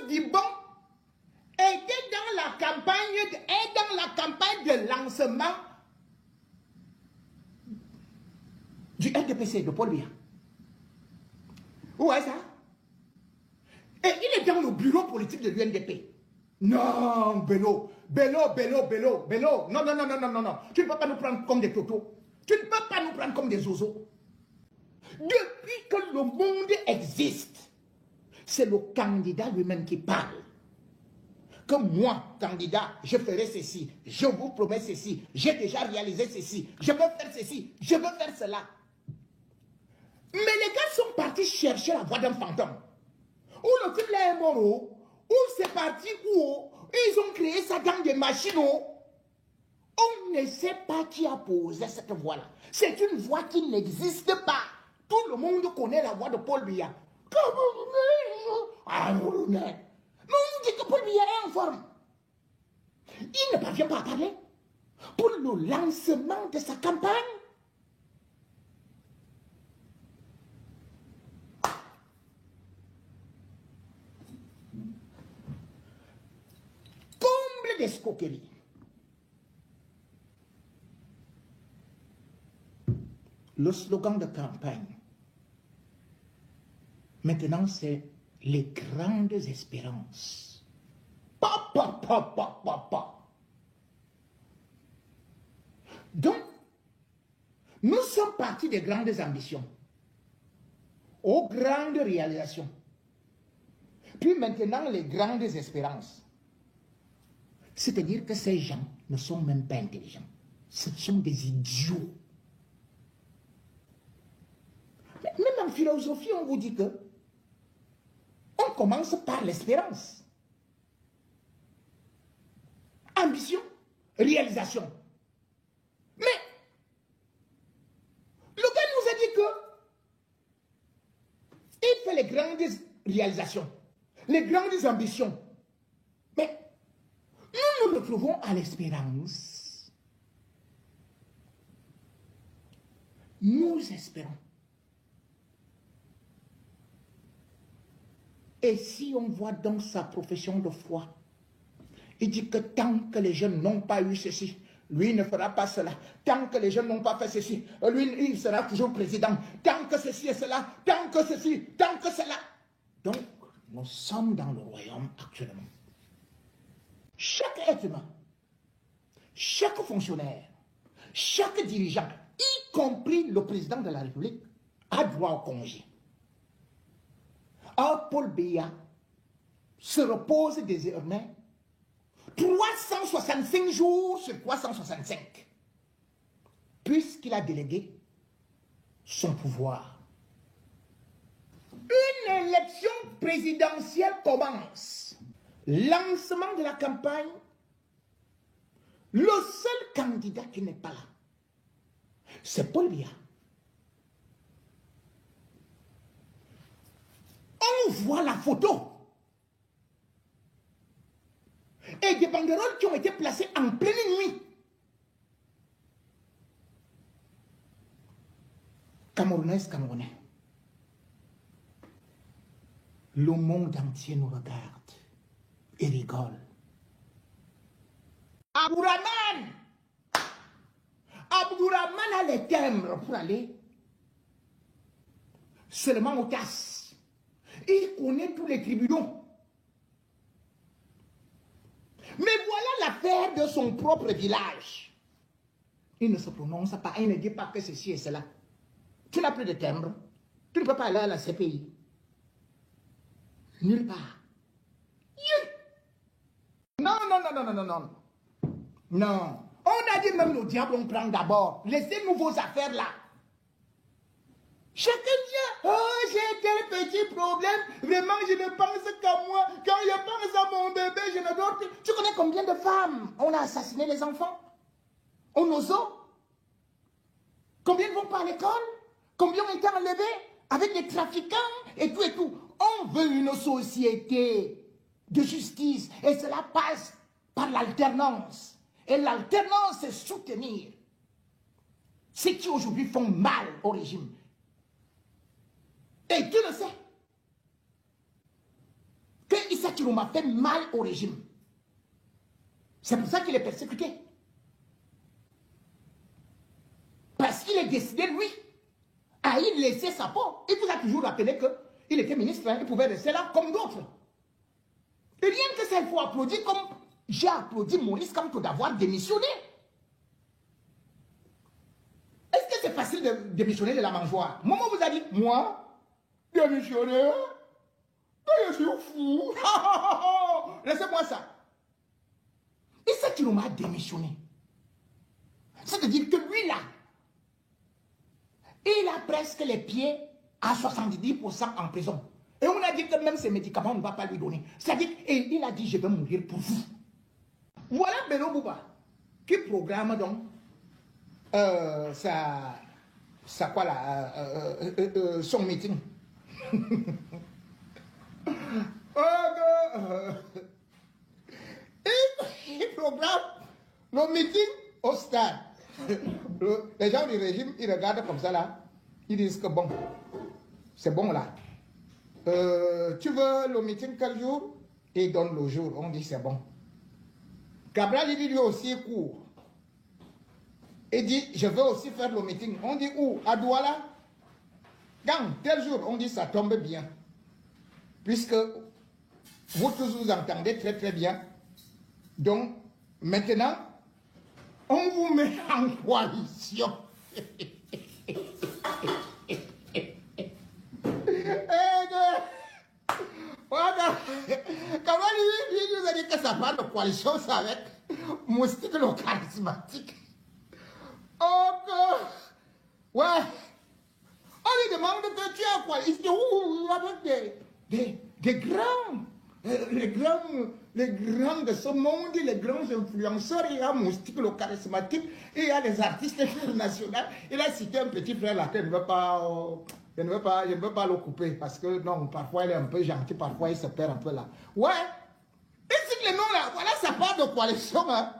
Dibon était dans la campagne de lancement du RDPC de Paul Biya. Où est ça? Et il est dans le bureau politique de l'UNDP. Non, Bello. Non. Tu ne peux pas nous prendre comme des totos. Tu ne peux pas nous prendre comme des oiseaux. Depuis que le monde existe, c'est le candidat lui-même qui parle. Que moi, candidat, je ferai ceci, je vous promets ceci, j'ai déjà réalisé ceci, je veux faire ceci, je veux faire cela. Mais les gars sont partis chercher la voix d'un fantôme. Où le type là est mort, où c'est parti, où ils ont créé ça dans des machines. On ne sait pas qui a posé cette voix-là. C'est une voix qui n'existe pas. Tout le monde connaît la voix de Paul Biya. Mais on nous dit que Paul Biya est en forme. Il ne parvient pas à parler. Pour le lancement de sa campagne, comble d'escroquerie. Le slogan de campagne, maintenant, c'est les grandes espérances. Donc, nous sommes partis des grandes ambitions, aux grandes réalisations. Puis maintenant, les grandes espérances. C'est-à-dire que ces gens ne sont même pas intelligents. Ce sont des idiots. Même en philosophie, on vous dit que on commence par l'espérance. Ambition, réalisation. Mais le gars nous a dit que il fait les grandes réalisations, les grandes ambitions. Mais nous nous retrouvons à l'espérance. Nous espérons. Et si on voit dans sa profession de foi, il dit que tant que les jeunes n'ont pas eu ceci, lui ne fera pas cela. Tant que les jeunes n'ont pas fait ceci, lui, il sera toujours président. Tant que ceci et cela, tant que ceci, tant que cela. Donc, nous sommes dans le royaume actuellement. Chaque être humain, chaque fonctionnaire, chaque dirigeant, y compris le président de la République, a droit au congé. Or, Paul Biya se repose désormais 365 jours sur 365, puisqu'il a délégué son pouvoir. Une élection présidentielle commence. Lancement de la campagne. Le seul candidat qui n'est pas là, c'est Paul Biya. On voit la photo. Et des banderoles qui ont été placées en pleine nuit. Camerounaises, Camerounais. Le monde entier nous regarde et rigole. Abdourahmane a les timbres pour aller seulement au TAS. Il connaît tous les tribunaux. Mais voilà l'affaire de son propre village. Il ne se prononce pas, il ne dit pas que ceci et cela. Tu n'as plus de timbre. Tu ne peux pas aller à la CPI. Nulle part. Non. Non. On a dit même le diable, on prend d'abord. Laissez-nous vos affaires là. Chacun vient. Oh, j'ai tel petit problème. Vraiment, je ne pense qu'à moi. Quand je pense à mon bébé, je ne dors plus. Tu connais combien de femmes on a assassiné les enfants? On ose. Combien ne vont pas à l'école? Combien ont été enlevés avec les trafiquants et tout et tout. On veut une société de justice et cela passe par l'alternance. Et l'alternance, c'est soutenir ceux qui aujourd'hui font mal au régime. Et tu le sais. Que Issa Chiroma fait mal au régime. C'est pour ça qu'il est persécuté. Parce qu'il est décidé, lui, à y laisser sa peau. Il vous a toujours rappelé qu'il était ministre, hein, il pouvait rester là comme d'autres. Et rien que ça, il faut applaudir comme j'ai applaudi Maurice Kamto d'avoir démissionné. Est-ce que c'est facile de démissionner de la mangeoire? Maman vous a dit, moi, démissionner, je suis fou. Laissez-moi ça. Et ça, tu m'as démissionné. C'est-à-dire que lui, là, il a presque les pieds à 70% en prison. Et on a dit que même ces médicaments, on ne va pas lui donner. C'est-à-dire qu'il a dit, je vais mourir pour vous. Voilà Beno Bouba, qui programme donc son meeting. Il programme le meeting au stade. Les gens du régime, ils regardent comme ça là. Ils disent que bon, c'est bon là. Tu veux le meeting quel jour? Et ils donnent le jour. On dit c'est bon. Cabral, il dit lui aussi court. Il dit, je veux aussi faire le meeting. On dit où? À Douala? Dans tel jour, on dit ça tombe bien. Puisque vous tous vous entendez très très bien. Donc, maintenant, on vous met en coalition. Voilà. Comment lui nous a dit que ça parle de coalition, c'est avec Moustique le charismatique. Oh, ouais. On lui demande que tu as quoi? Il se dit, avec des grands, les grands de ce monde, les grands influenceurs. Il y a Moustique le charismatique, et il y a les artistes internationaux. Il a cité un petit frère là que je ne veux pas le couper parce que non, parfois il est un peu gentil, parfois il se perd un peu là. Ouais. Et c'est que les noms là, voilà, ça part de coalition. Hein.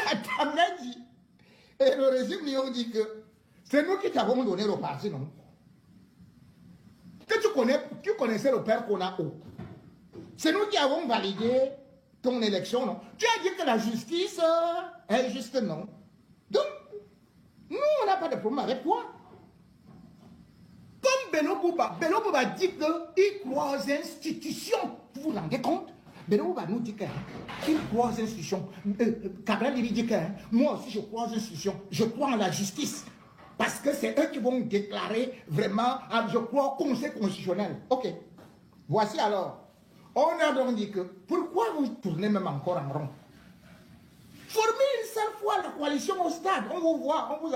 Attends, dit. Et le régime lui a dit que c'est nous qui t'avons donné le parti, non? Que tu connaissais le père Konako. C'est nous qui avons validé ton élection, non? Tu as dit que la justice est juste, non? Donc, nous, on n'a pas de problème avec toi. Comme Beno Bouba dit qu'il croit aux institutions. Vous vous rendez compte? Beno Bouba nous dit qu'il croit aux institutions. Cabral lui dit que moi aussi je crois aux institutions. Je crois en la justice. Parce que c'est eux qui vont déclarer vraiment, je crois au Conseil constitutionnel. Ok. Voici alors. On a donc dit que pourquoi vous tournez même encore en rond? Formez une seule fois la coalition au stade. On vous voit, au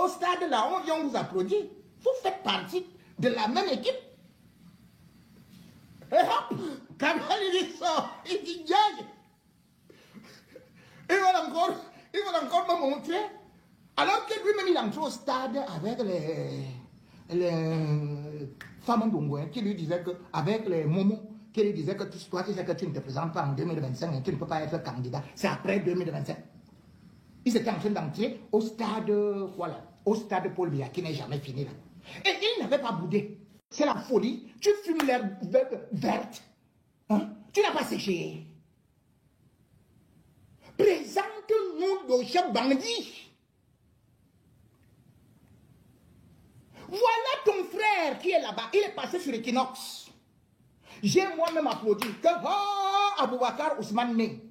stade là, on vous applaudit. Vous faites partie de la même équipe. Et hop, Kabal il sort, il dit gagne. Il va encore me montrer. Alors que lui-même il entre au stade avec les femmes d'Ongouin qui lui disaient que, avec les momos, qui lui disaient que toi tu sais que tu ne te présentes pas en 2025 et tu ne peux pas être candidat. C'est après 2025. Ils étaient en train d'entrer au stade, voilà, au stade Paul Biya qui n'est jamais fini là. Et ils n'avaient pas boudé. C'est la folie. Tu fumes l'herbe verte. Hein? Tu n'as pas séché. Présente-nous le chef bandit. Voilà ton frère qui est là-bas. Il est passé sur Equinox. J'ai moi-même applaudi que Aboubakar Ousmane Né,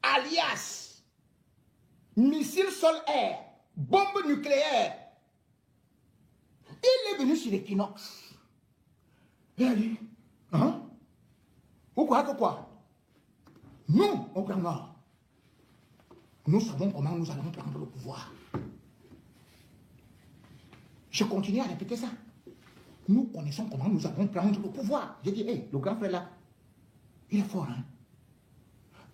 alias missile sol-air, bombe nucléaire, il est venu sur Equinox. Il a dit, hein? Pourquoi? Nous, au Grand Nord, nous savons comment nous allons prendre le pouvoir. Je continue à répéter ça. Nous connaissons comment nous allons prendre le pouvoir. J'ai dit, hey, le grand frère là, il est fort, hein?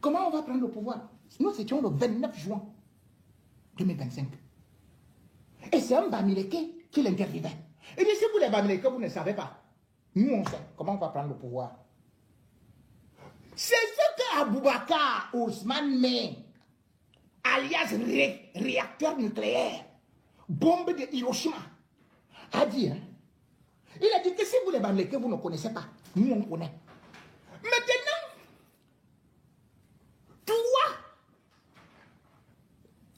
Comment on va prendre le pouvoir? Nous étions le 29 juin 2025. Et c'est un Bamileke qui l'intervivait. Il dit, si vous les Bamileke, vous ne savez pas. Nous, on sait comment on va prendre le pouvoir. C'est ce que Aboubakar Ousmane Né, alias réacteur nucléaire, bombe de Hiroshima, a dit. Hein? Il a dit que si vous les les bandits que vous ne connaissez pas. Nous, on connaît. Maintenant, toi,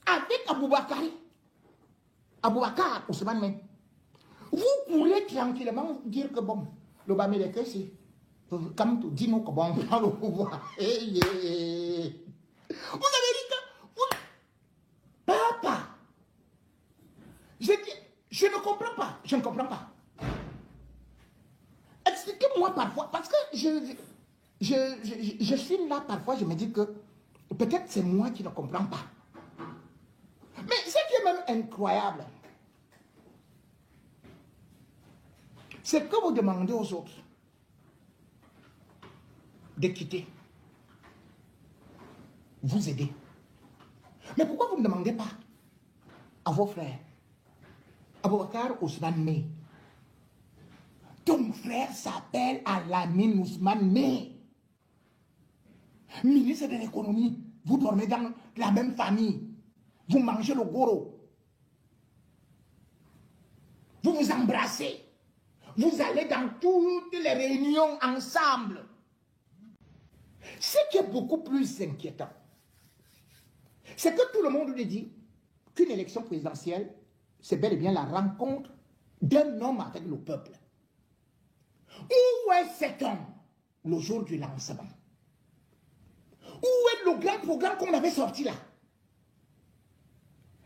avec Aboubakar Ousmane Men, vous pourrez tranquillement dire que bon, le Bamileke, c'est comme tu dis nous que bon, on prend le pouvoir. Vous avez dit que papa, je ne comprends pas. Je ne comprends pas. Expliquez-moi parfois, parce que je suis là parfois, je me dis que peut-être c'est moi qui ne comprends pas. Mais ce qui est même incroyable, c'est que vous demandez aux autres de quitter, vous aider. Mais pourquoi vous ne demandez pas à vos frères, Aboubakar Ousmane Men? Ton frère s'appelle Al-Amin Ousmane Men, ministre de l'économie. Vous dormez dans la même famille. Vous mangez le goro. Vous vous embrassez. Vous allez dans toutes les réunions ensemble. Ce qui est beaucoup plus inquiétant, c'est que tout le monde lui dit qu'une élection présidentielle, c'est bel et bien la rencontre d'un homme avec le peuple. Où est cet homme le jour du lancement? Où est le grand programme qu'on avait sorti là?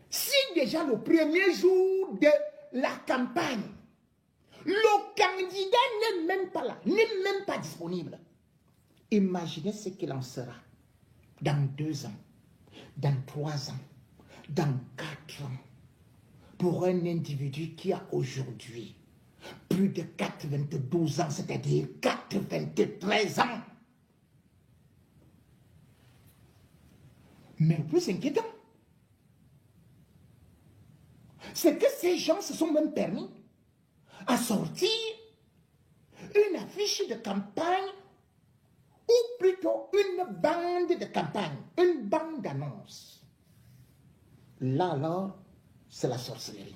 Si déjà le premier jour de la campagne, le candidat n'est même pas là, n'est même pas disponible, imaginez ce qu'il en sera dans 2 ans, dans 3 ans, dans 4 ans, pour un individu qui a aujourd'hui plus de 92 ans, c'est-à-dire 93 ans. Mais le plus inquiétant, c'est que ces gens se sont même permis à sortir une affiche de campagne, ou plutôt une bande de campagne, une bande d'annonces. Là alors, c'est la sorcellerie.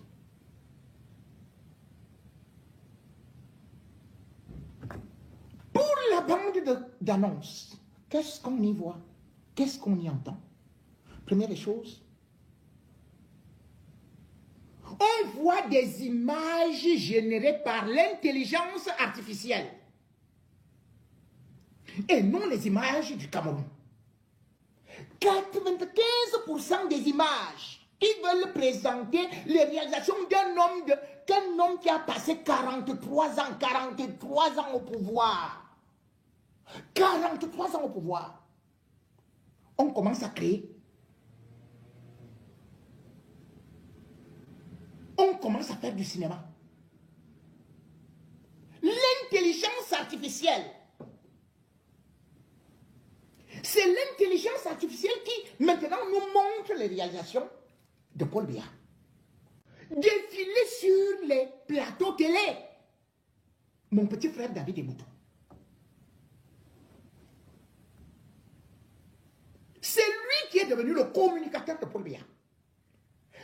Pour la bande d'annonces, qu'est-ce qu'on y voit? Qu'est-ce qu'on y entend? Première des choses, on voit des images générées par l'intelligence artificielle et non les images du Cameroun. 95% des images qui veulent présenter les réalisations d'un homme qui a passé 43 ans au pouvoir. 43 ans au pouvoir. On commence à créer. On commence à faire du cinéma. L'intelligence artificielle. C'est l'intelligence artificielle qui, maintenant, nous montre les réalisations de Paul Biya. Défiler sur les plateaux télé. Mon petit frère David Eboutou. C'est lui qui est devenu le communicateur de Paul Biya.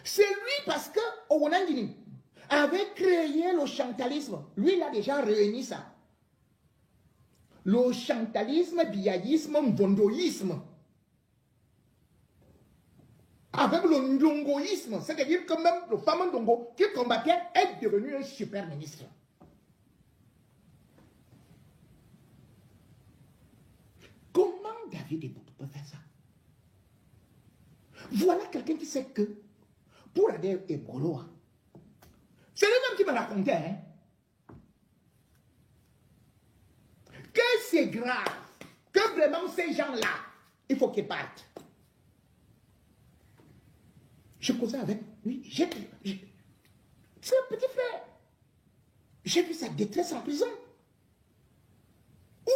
C'est lui parce que Owanangini avait créé le chantalisme. Lui, il a déjà réuni ça. Le chantalisme, biaïsme, mbondoïsme. Avec le ndongoïsme, c'est-à-dire que même le fameux Ndongo qui combattait est devenu un super ministre. Comment David Eboutou peut faire ça? Voilà quelqu'un qui sait que pour Adé et Boloa, c'est lui-même qui m'a raconté que c'est grave, que vraiment ces gens-là, il faut qu'ils partent. Je causais avec lui, c'est un petit frère. J'ai vu sa détresse en prison. Où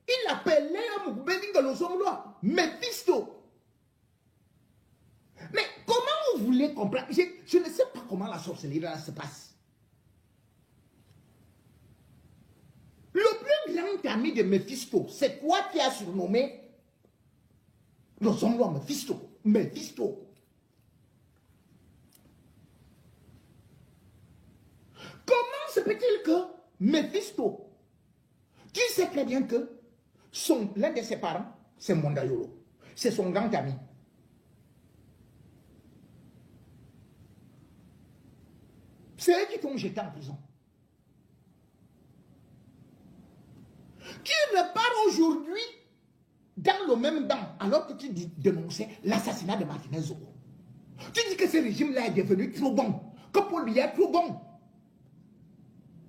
il appelait un Moukbeni de l'Ozomloa, Mephisto. Mais comment vous voulez comprendre? Je ne sais pas comment la sorcellerie là se passe. Le plus grand ami de Mephisto, c'est toi qui as surnommé l'Ozomloa Mephisto. Mephisto. Comment se peut-il que Mephisto, tu sais très bien que l'un de ses parents, c'est Mondayolo. C'est son grand ami. C'est eux qui t'ont jeté en prison. Tu repars aujourd'hui dans le même banc alors que tu dénonçais l'assassinat de Martinez Zoro. Tu dis que ce régime-là est devenu trop bon, que Paul Biya est trop bon.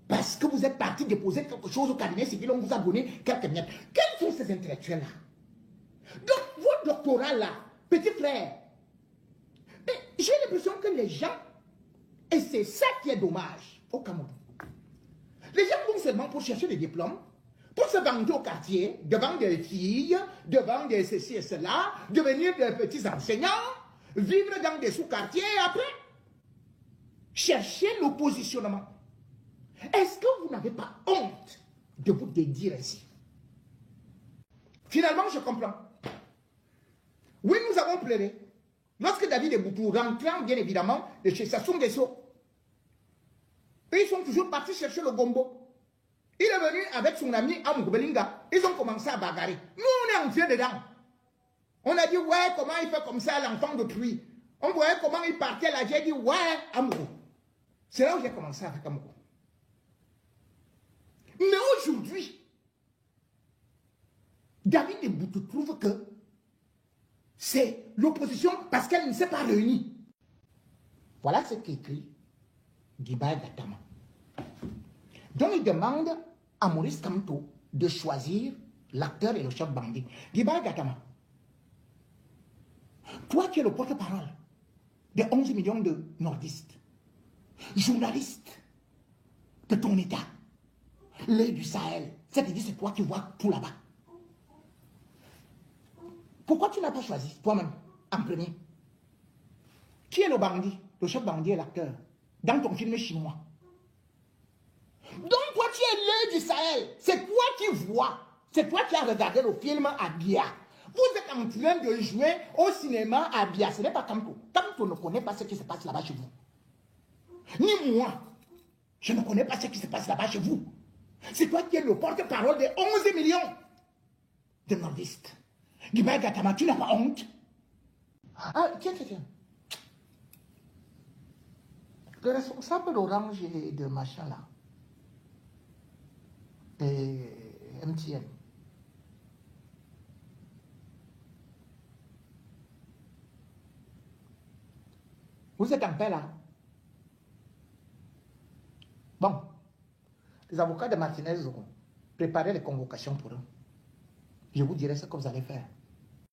Parce que vous êtes parti déposer quelque chose au cabinet civil, on vous a donné quelques miettes. Quels sont ces intellectuels-là? Donc, vos doctorats-là, petit frère, j'ai l'impression que les gens, et c'est ça qui est dommage au Cameroun, les gens vont seulement pour chercher des diplômes, pour se vanter au quartier, devant des filles, devant des ceci et cela, devenir des petits enseignants, vivre dans des sous-quartiers et après, chercher le positionnement. Est-ce que vous n'avez pas honte de vous dédire ainsi? Finalement, je comprends. Oui, nous avons pleuré. Lorsque David et Boutou, rentrant bien évidemment de chez Sassou Nguesso, ils sont toujours partis chercher le gombo. Il est venu avec son ami Amou Belinga. Ils ont commencé à bagarrer. Nous, on est entrés dedans. On a dit, ouais, comment il fait comme ça, l'enfant d'autrui. On voyait comment il partait là. J'ai dit, ouais, Amou. C'est là où j'ai commencé avec Amou. Mais aujourd'hui, David et Boutou trouvent que c'est l'opposition parce qu'elle ne s'est pas réunie. Voilà ce qu'écrit Guiba Gatama. Donc il demande à Maurice Kamto de choisir l'acteur et le chef bandit. Guiba Gatama, toi qui es le porte-parole des 11 millions de nordistes, journaliste de ton état, l'œil du Sahel, c'est-à-dire c'est toi qui vois tout là-bas. Pourquoi tu n'as pas choisi toi-même en premier? Qui est le bandit? Le chef bandit et l'acteur dans ton film chinois. Donc toi tu es l'œil du Sahel. C'est toi qui vois. C'est toi qui as regardé le film Abia. Vous êtes en train de jouer au cinéma Abia. Ce n'est pas Kamto. Kamto ne connaît pas ce qui se passe là-bas chez vous. Ni moi. Je ne connais pas ce qui se passe là-bas chez vous. C'est toi qui es le porte-parole des 11 millions de nordistes. Guiba Gatama, tu n'as pas honte? Ah, tiens. Le responsable d'Orange et de machin là, et MTN, vous êtes en paix là? Bon, les avocats de Martinez auront préparé les convocations pour eux. Je vous dirai ce que vous allez faire.